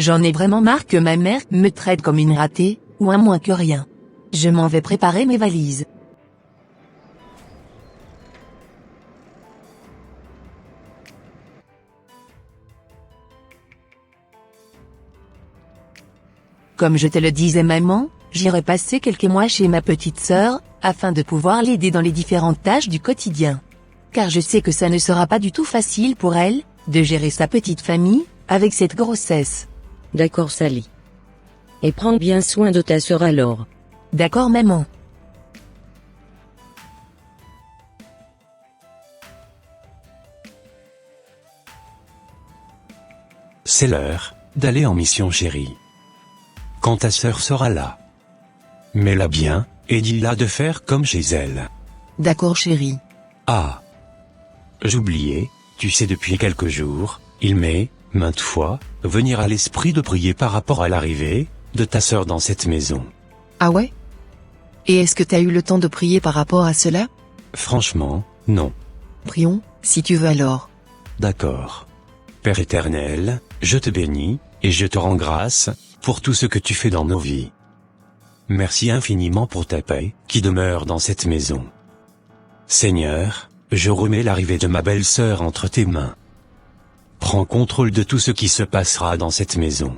J'en ai vraiment marre que ma mère me traite comme une ratée, ou un moins que rien. Je m'en vais préparer mes valises. Comme je te le disais maman, j'irai passer quelques mois chez ma petite sœur, afin de pouvoir l'aider dans les différentes tâches du quotidien. Car je sais que ça ne sera pas du tout facile pour elle, de gérer sa petite famille, avec cette grossesse. D'accord Sally. Et prends bien soin de ta sœur alors. D'accord maman. C'est l'heure d'aller en mission chérie. Quand ta sœur sera là, mets-la bien, et dis-la de faire comme chez elle. D'accord chérie. Ah, j'oubliais, tu sais depuis quelques jours, il m'est, maintes fois, venir à l'esprit de prier par rapport à l'arrivée de ta sœur dans cette maison. Ah ouais? Et est-ce que t'as eu le temps de prier par rapport à cela? Franchement, non. Prions, si tu veux alors. D'accord. Père éternel, je te bénis, et je te rends grâce, pour tout ce que tu fais dans nos vies. Merci infiniment pour ta paix, qui demeure dans cette maison. Seigneur, je remets l'arrivée de ma belle-sœur entre tes mains. Prends contrôle de tout ce qui se passera dans cette maison.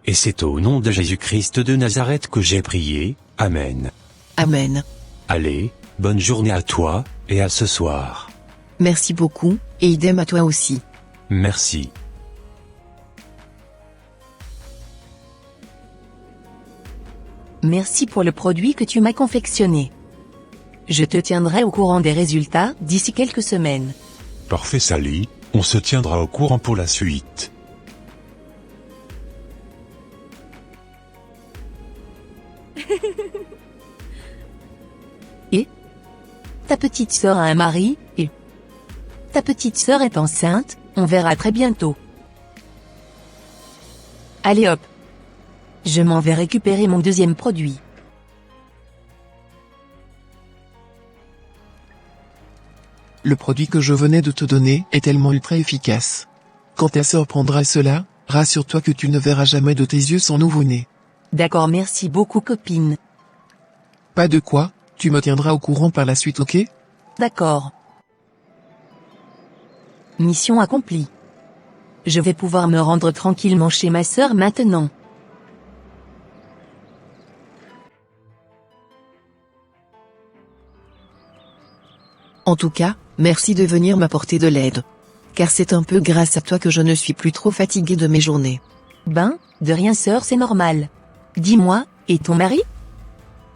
Et c'est au nom de Jésus-Christ de Nazareth que j'ai prié, Amen. Amen. Allez, bonne journée à toi, et à ce soir. Merci beaucoup, et idem à toi aussi. Merci. Merci pour le produit que tu m'as confectionné. Je te tiendrai au courant des résultats d'ici quelques semaines. Parfait Sally, on se tiendra au courant pour la suite. Et ta petite sœur a un mari, et ta petite sœur est enceinte, on verra très bientôt. Allez hop. Je m'en vais récupérer mon deuxième produit. Le produit que je venais de te donner est tellement ultra efficace. Quand ta sœur prendra cela, rassure-toi que tu ne verras jamais de tes yeux son nouveau-né. D'accord, merci beaucoup copine. Pas de quoi, tu me tiendras au courant par la suite, ok? D'accord. Mission accomplie. Je vais pouvoir me rendre tranquillement chez ma sœur maintenant. En tout cas, merci de venir m'apporter de l'aide. Car c'est un peu grâce à toi que je ne suis plus trop fatiguée de mes journées. Ben, de rien sœur, c'est normal. Dis-moi, et ton mari?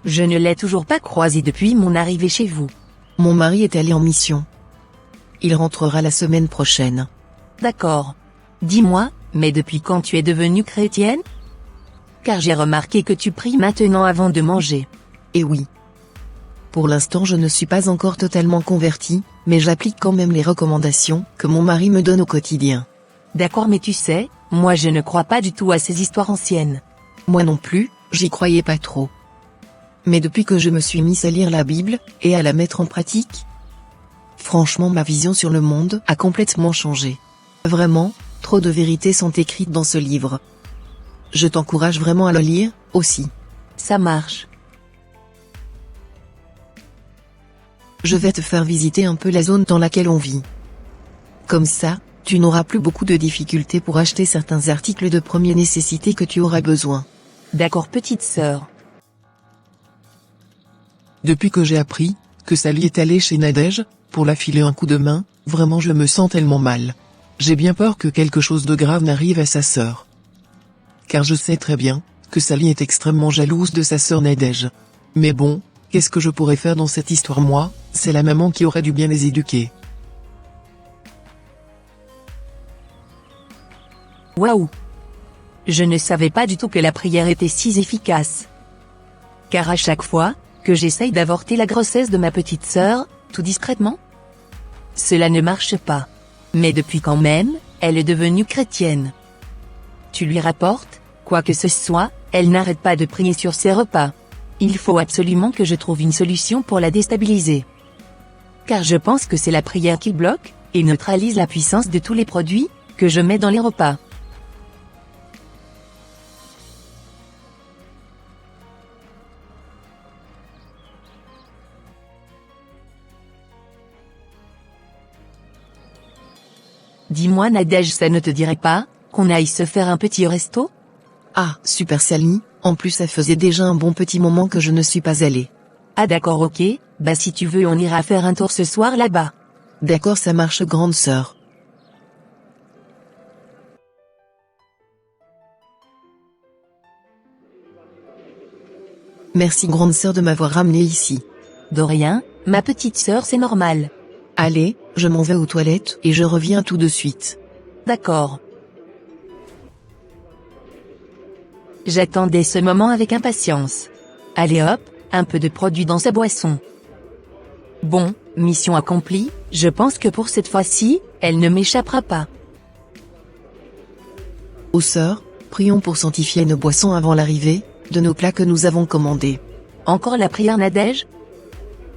Je ne l'ai toujours pas croisé depuis mon arrivée chez vous. Mon mari est allé en mission. Il rentrera la semaine prochaine. D'accord. Dis-moi, mais depuis quand tu es devenue chrétienne? Car j'ai remarqué que tu pries maintenant avant de manger. Et oui. Pour l'instant je ne suis pas encore totalement convertie, mais j'applique quand même les recommandations que mon mari me donne au quotidien. D'accord, mais tu sais, moi je ne crois pas du tout à ces histoires anciennes. Moi non plus, j'y croyais pas trop. Mais depuis que je me suis mise à lire la Bible, et à la mettre en pratique, franchement ma vision sur le monde a complètement changé. Vraiment, trop de vérités sont écrites dans ce livre. Je t'encourage vraiment à le lire, aussi. Ça marche. Je vais te faire visiter un peu la zone dans laquelle on vit. Comme ça, tu n'auras plus beaucoup de difficultés pour acheter certains articles de première nécessité que tu auras besoin. D'accord petite sœur. Depuis que j'ai appris que Sally est allée chez Nadège, pour la filer un coup de main, vraiment je me sens tellement mal. J'ai bien peur que quelque chose de grave n'arrive à sa sœur. Car je sais très bien que Sally est extrêmement jalouse de sa sœur Nadège. Mais bon, qu'est-ce que je pourrais faire dans cette histoire moi? C'est la maman qui aurait dû bien les éduquer. Waouh! Je ne savais pas du tout que la prière était si efficace. Car à chaque fois que j'essaye d'avorter la grossesse de ma petite sœur, tout discrètement, cela ne marche pas. Mais depuis quand même, elle est devenue chrétienne. Tu lui rapportes, quoi que ce soit, elle n'arrête pas de prier sur ses repas. Il faut absolument que je trouve une solution pour la déstabiliser. Car je pense que c'est la prière qui bloque, et neutralise la puissance de tous les produits que je mets dans les repas. Dis-moi Nadège, ça ne te dirait pas qu'on aille se faire un petit resto? Ah, super Sally, en plus ça faisait déjà un bon petit moment que je ne suis pas allée. Ah d'accord, ok, bah si tu veux on ira faire un tour ce soir là-bas. D'accord, ça marche grande sœur. Merci grande sœur de m'avoir ramenée ici. De rien, ma petite sœur, c'est normal. Allez, je m'en vais aux toilettes et je reviens tout de suite. D'accord. J'attendais ce moment avec impatience. Allez hop, un peu de produit dans sa boisson. Bon, mission accomplie, je pense que pour cette fois-ci, elle ne m'échappera pas. Ô sœurs, prions pour sanctifier nos boissons avant l'arrivée de nos plats que nous avons commandés. Encore la prière Nadège?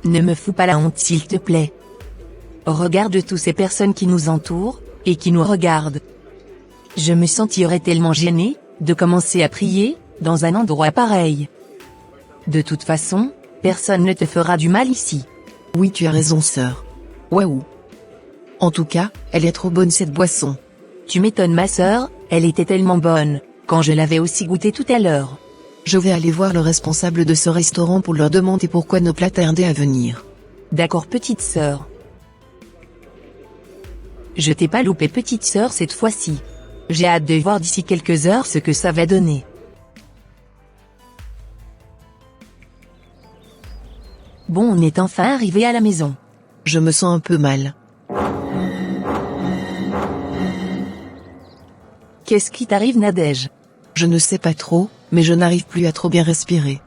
Ne me fous pas la honte s'il te plaît. Regarde toutes ces personnes qui nous entourent, et qui nous regardent. Je me sentirais tellement gênée, de commencer à prier, dans un endroit pareil. De toute façon, personne ne te fera du mal ici. Oui tu as raison sœur. Waouh. En tout cas, elle est trop bonne cette boisson. Tu m'étonnes ma sœur, elle était tellement bonne, quand je l'avais aussi goûtée tout à l'heure. Je vais aller voir le responsable de ce restaurant pour leur demander pourquoi nos plats tardaient à venir. D'accord petite sœur. Je t'ai pas loupé petite sœur cette fois-ci. J'ai hâte de voir d'ici quelques heures ce que ça va donner. Bon, on est enfin arrivé à la maison. Je me sens un peu mal. Qu'est-ce qui t'arrive Nadège? Je ne sais pas trop, mais je n'arrive plus à trop bien respirer.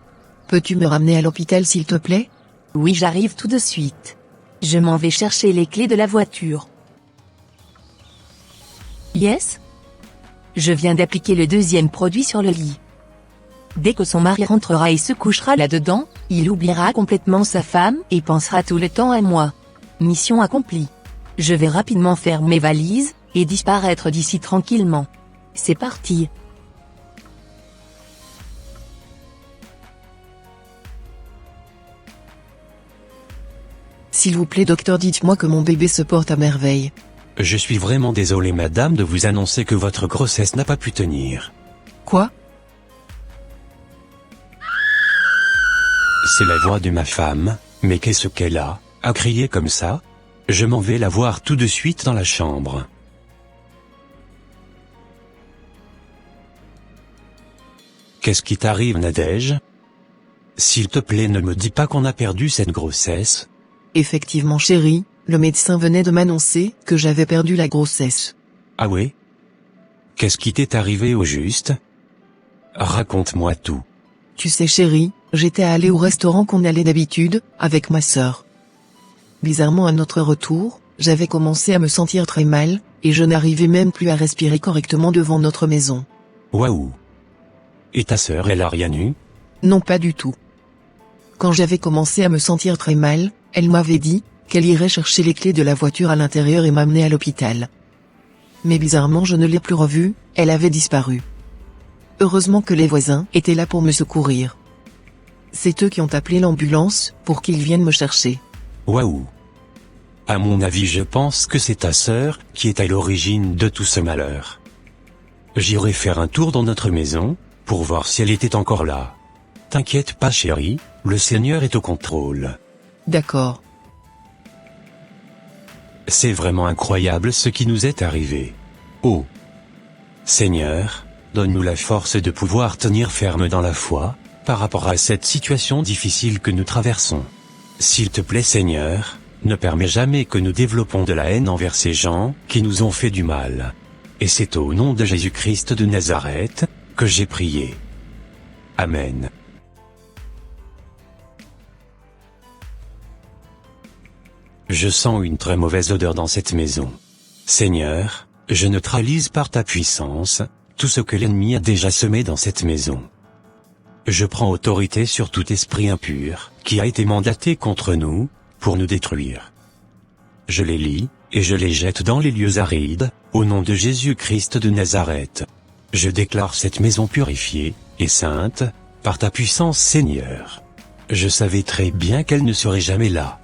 Peux-tu me ramener à l'hôpital s'il te plaît? Oui, j'arrive tout de suite. Je m'en vais chercher les clés de la voiture. Yes? Je viens d'appliquer le deuxième produit sur le lit. Dès que son mari rentrera et se couchera là-dedans, il oubliera complètement sa femme et pensera tout le temps à moi. Mission accomplie. Je vais rapidement faire mes valises et disparaître d'ici tranquillement. C'est parti. S'il vous plaît docteur, dites-moi que mon bébé se porte à merveille. Je suis vraiment désolé madame de vous annoncer que votre grossesse n'a pas pu tenir. Quoi? C'est la voix de ma femme, mais qu'est-ce qu'elle a, à crier comme ça? Je m'en vais la voir tout de suite dans la chambre. Qu'est-ce qui t'arrive Nadège? S'il te plaît ne me dis pas qu'on a perdu cette grossesse. Effectivement chérie, le médecin venait de m'annoncer que j'avais perdu la grossesse. Ah ouais? Qu'est-ce qui t'est arrivé au juste? Raconte-moi tout. Tu sais chérie, j'étais allée au restaurant qu'on allait d'habitude, avec ma sœur. Bizarrement à notre retour, j'avais commencé à me sentir très mal, et je n'arrivais même plus à respirer correctement devant notre maison. Waouh! Et ta sœur elle a rien eu? Non pas du tout. Quand j'avais commencé à me sentir très mal, elle m'avait dit qu'elle irait chercher les clés de la voiture à l'intérieur et m'amener à l'hôpital. Mais bizarrement je ne l'ai plus revue, elle avait disparu. Heureusement que les voisins étaient là pour me secourir. C'est eux qui ont appelé l'ambulance pour qu'ils viennent me chercher. Waouh! À mon avis je pense que c'est ta sœur qui est à l'origine de tout ce malheur. J'irai faire un tour dans notre maison, pour voir si elle était encore là. T'inquiète pas chérie, le Seigneur est au contrôle. D'accord. C'est vraiment incroyable ce qui nous est arrivé. Oh! Seigneur, donne-nous la force de pouvoir tenir ferme dans la foi, par rapport à cette situation difficile que nous traversons. S'il te plaît Seigneur, ne permets jamais que nous développons de la haine envers ces gens qui nous ont fait du mal. Et c'est au nom de Jésus-Christ de Nazareth que j'ai prié. Amen. Je sens une très mauvaise odeur dans cette maison. Seigneur, je neutralise par ta puissance tout ce que l'ennemi a déjà semé dans cette maison. Je prends autorité sur tout esprit impur qui a été mandaté contre nous pour nous détruire. Je les lie et je les jette dans les lieux arides, au nom de Jésus-Christ de Nazareth. Je déclare cette maison purifiée et sainte par ta puissance Seigneur. Je savais très bien qu'elle ne serait jamais là.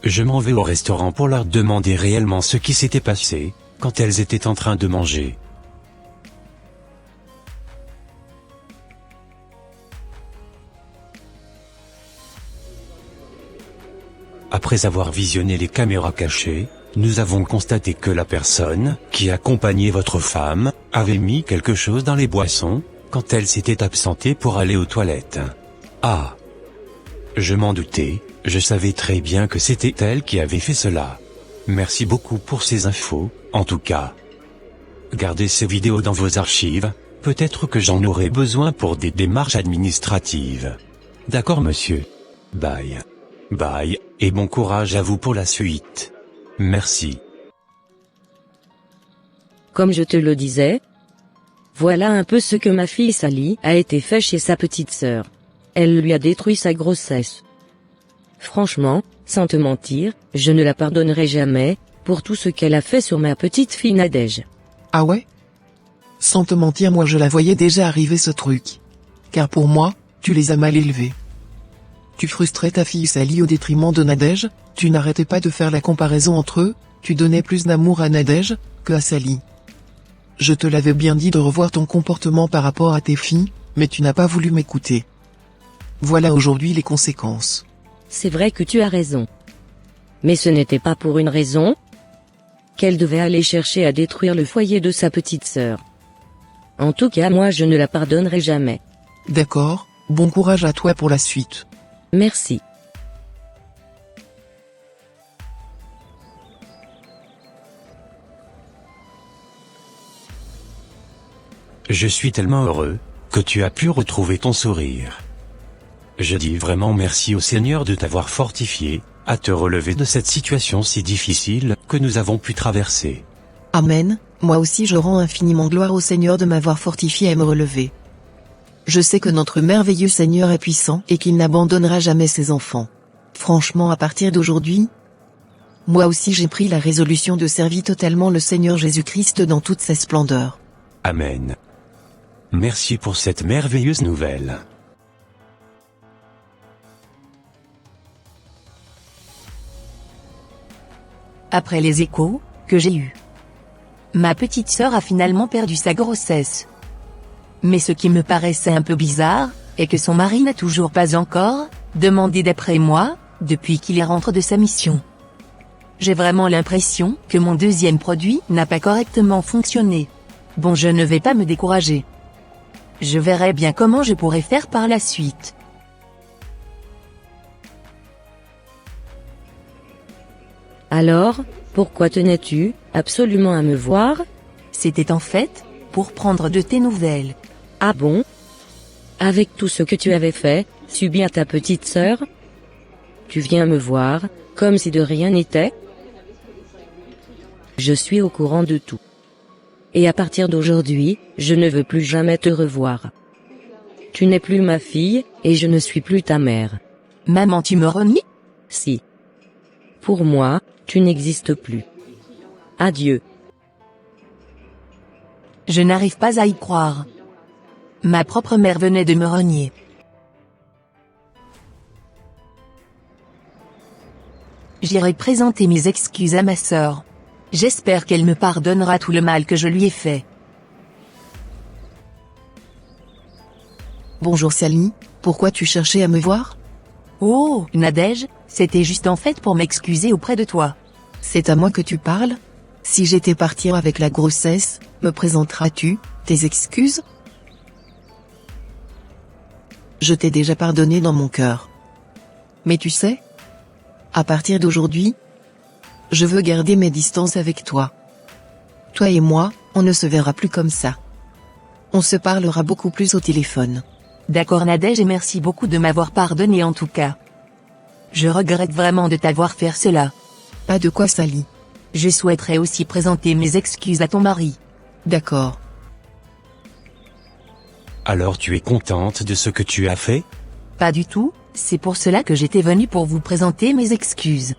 Je m'en vais au restaurant pour leur demander réellement ce qui s'était passé, quand elles étaient en train de manger. Après avoir visionné les caméras cachées, nous avons constaté que la personne qui accompagnait votre femme avait mis quelque chose dans les boissons quand elle s'était absentée pour aller aux toilettes. Ah! Je m'en doutais, je savais très bien que c'était elle qui avait fait cela. Merci beaucoup pour ces infos, en tout cas. Gardez ces vidéos dans vos archives, peut-être que j'en aurai besoin pour des démarches administratives. D'accord monsieur? Bye. Bye, et bon courage à vous pour la suite. Merci. Comme je te le disais, voilà un peu ce que ma fille Sally a été fait chez sa petite sœur. Elle lui a détruit sa grossesse. Franchement, sans te mentir, je ne la pardonnerai jamais, pour tout ce qu'elle a fait sur ma petite fille Nadège. Ah ouais? Sans te mentir, moi je la voyais déjà arriver ce truc. Car pour moi, tu les as mal élevés. Tu frustrais ta fille Sally au détriment de Nadège, tu n'arrêtais pas de faire la comparaison entre eux, tu donnais plus d'amour à Nadège que à Sally. Je te l'avais bien dit de revoir ton comportement par rapport à tes filles, mais tu n'as pas voulu m'écouter. Voilà aujourd'hui les conséquences. C'est vrai que tu as raison. Mais ce n'était pas pour une raison qu'elle devait aller chercher à détruire le foyer de sa petite sœur. En tout cas, moi je ne la pardonnerai jamais. D'accord, bon courage à toi pour la suite. Merci. Je suis tellement heureux que tu as pu retrouver ton sourire. Je dis vraiment merci au Seigneur de t'avoir fortifié, à te relever de cette situation si difficile que nous avons pu traverser. Amen, moi aussi je rends infiniment gloire au Seigneur de m'avoir fortifié à me relever. Je sais que notre merveilleux Seigneur est puissant et qu'il n'abandonnera jamais ses enfants. Franchement, à partir d'aujourd'hui, moi aussi j'ai pris la résolution de servir totalement le Seigneur Jésus-Christ dans toute sa splendeur. Amen. Merci pour cette merveilleuse nouvelle. Après les échos que j'ai eus, ma petite sœur a finalement perdu sa grossesse. Mais ce qui me paraissait un peu bizarre, est que son mari n'a toujours pas encore demandé d'après moi, depuis qu'il rentre de sa mission. J'ai vraiment l'impression que mon deuxième produit n'a pas correctement fonctionné. Bon, je ne vais pas me décourager. Je verrai bien comment je pourrai faire par la suite. Alors, pourquoi tenais-tu absolument à me voir? C'était en fait pour prendre de tes nouvelles. Ah bon? Avec tout ce que tu avais fait, subi à ta petite sœur? Tu viens me voir, comme si de rien n'était? Je suis au courant de tout. Et à partir d'aujourd'hui, je ne veux plus jamais te revoir. Tu n'es plus ma fille, et je ne suis plus ta mère. Maman, tu me renies? Si. Pour moi, tu n'existes plus. Adieu. Je n'arrive pas à y croire. Ma propre mère venait de me renier. J'irai présenter mes excuses à ma sœur. J'espère qu'elle me pardonnera tout le mal que je lui ai fait. Bonjour Sally, pourquoi tu cherchais à me voir? Oh, Nadège, c'était juste en fait pour m'excuser auprès de toi. C'est à moi que tu parles? Si j'étais partie avec la grossesse, me présenteras-tu tes excuses? Je t'ai déjà pardonné dans mon cœur. Mais tu sais, à partir d'aujourd'hui, je veux garder mes distances avec toi. Toi et moi, on ne se verra plus comme ça. On se parlera beaucoup plus au téléphone. D'accord Nadège, et merci beaucoup de m'avoir pardonné en tout cas. Je regrette vraiment de t'avoir fait cela. Pas de quoi Sally. Je souhaiterais aussi présenter mes excuses à ton mari. D'accord. Alors tu es contente de ce que tu as fait? Pas du tout, c'est pour cela que j'étais venue pour vous présenter mes excuses.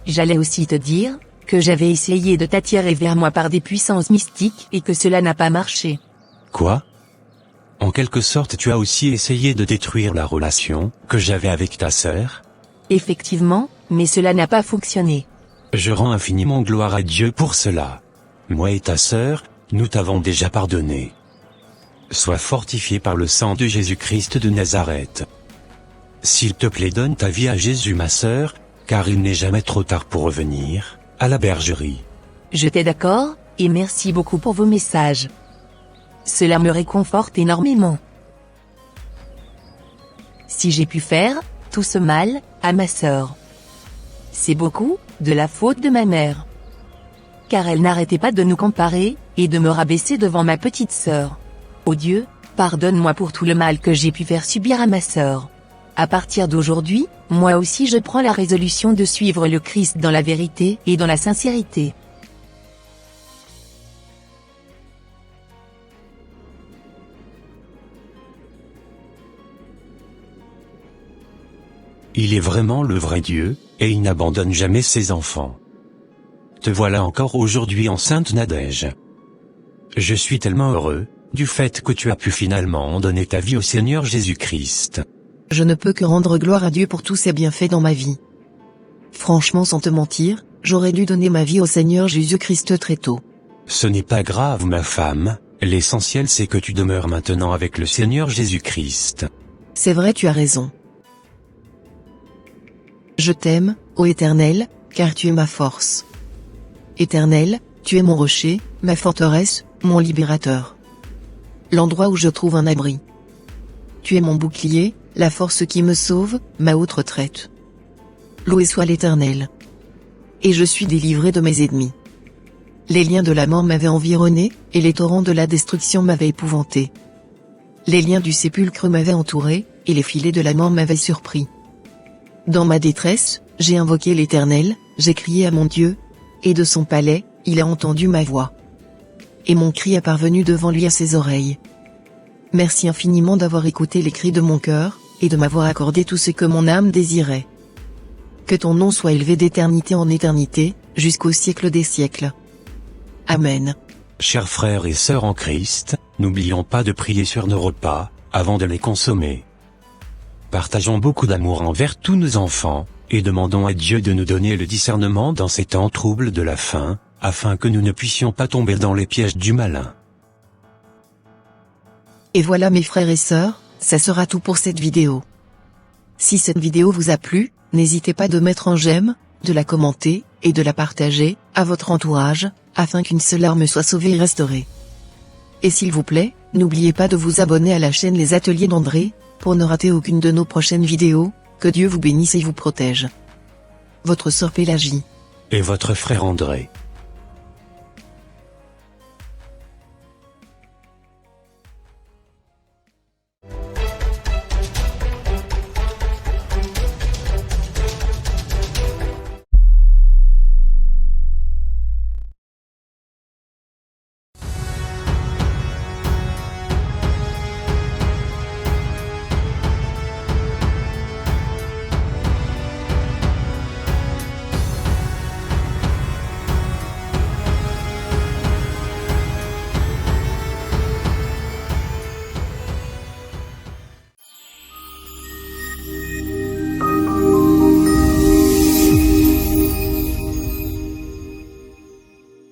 J'allais aussi te dire que j'avais essayé de t'attirer vers moi par des puissances mystiques et que cela n'a pas marché. Quoi? En quelque sorte, tu as aussi essayé de détruire la relation que j'avais avec ta sœur? Effectivement, mais cela n'a pas fonctionné. Je rends infiniment gloire à Dieu pour cela. moi et ta sœur, nous t'avons déjà pardonné. Sois fortifié par le sang de Jésus-Christ de Nazareth. S'il te plaît, donne ta vie à Jésus, ma sœur, car il n'est jamais trop tard pour revenir à la bergerie. J'étais d'accord, et merci beaucoup pour vos messages. Cela me réconforte énormément. Si j'ai pu faire tout ce mal à ma sœur, c'est beaucoup de la faute de ma mère. Car elle n'arrêtait pas de nous comparer, et de me rabaisser devant ma petite sœur. Oh Dieu, pardonne-moi pour tout le mal que j'ai pu faire subir à ma sœur. À partir d'aujourd'hui, moi aussi je prends la résolution de suivre le Christ dans la vérité et dans la sincérité. Il est vraiment le vrai Dieu, et il n'abandonne jamais ses enfants. Te voilà encore aujourd'hui enceinte, Nadège. Je suis tellement heureux du fait que tu as pu finalement donner ta vie au Seigneur Jésus-Christ. Je ne peux que rendre gloire à Dieu pour tous ses bienfaits dans ma vie. Franchement, sans te mentir, j'aurais dû donner ma vie au Seigneur Jésus-Christ très tôt. Ce n'est pas grave, ma femme, l'essentiel c'est que tu demeures maintenant avec le Seigneur Jésus-Christ. C'est vrai, tu as raison. Je t'aime, ô Éternel, car tu es ma force. Éternel, tu es mon rocher, ma forteresse, mon libérateur. L'endroit où je trouve un abri. Tu es mon bouclier, la force qui me sauve, ma haute retraite. Loué soit l'Éternel. Et je suis délivré de mes ennemis. Les liens de la mort m'avaient environné, et les torrents de la destruction m'avaient épouvanté. Les liens du sépulcre m'avaient entouré, et les filets de la mort m'avaient surpris. Dans ma détresse, j'ai invoqué l'Éternel, j'ai crié à mon Dieu, et de son palais, il a entendu ma voix. Et mon cri est parvenu devant lui à ses oreilles. Merci infiniment d'avoir écouté les cris de mon cœur, et de m'avoir accordé tout ce que mon âme désirait. Que ton nom soit élevé d'éternité en éternité, jusqu'au siècle des siècles. Amen. Chers frères et sœurs en Christ, n'oublions pas de prier sur nos repas, avant de les consommer. Partageons beaucoup d'amour envers tous nos enfants, et demandons à Dieu de nous donner le discernement dans ces temps troubles de la fin, afin que nous ne puissions pas tomber dans les pièges du malin. Et voilà mes frères et sœurs, ça sera tout pour cette vidéo. Si cette vidéo vous a plu, n'hésitez pas de mettre un j'aime, de la commenter, et de la partager, à votre entourage, afin qu'une seule âme soit sauvée et restaurée. Et s'il vous plaît, n'oubliez pas de vous abonner à la chaîne Les Ateliers d'André, pour ne rater aucune de nos prochaines vidéos. Que Dieu vous bénisse et vous protège. Votre sœur Pélagie. Et votre frère André.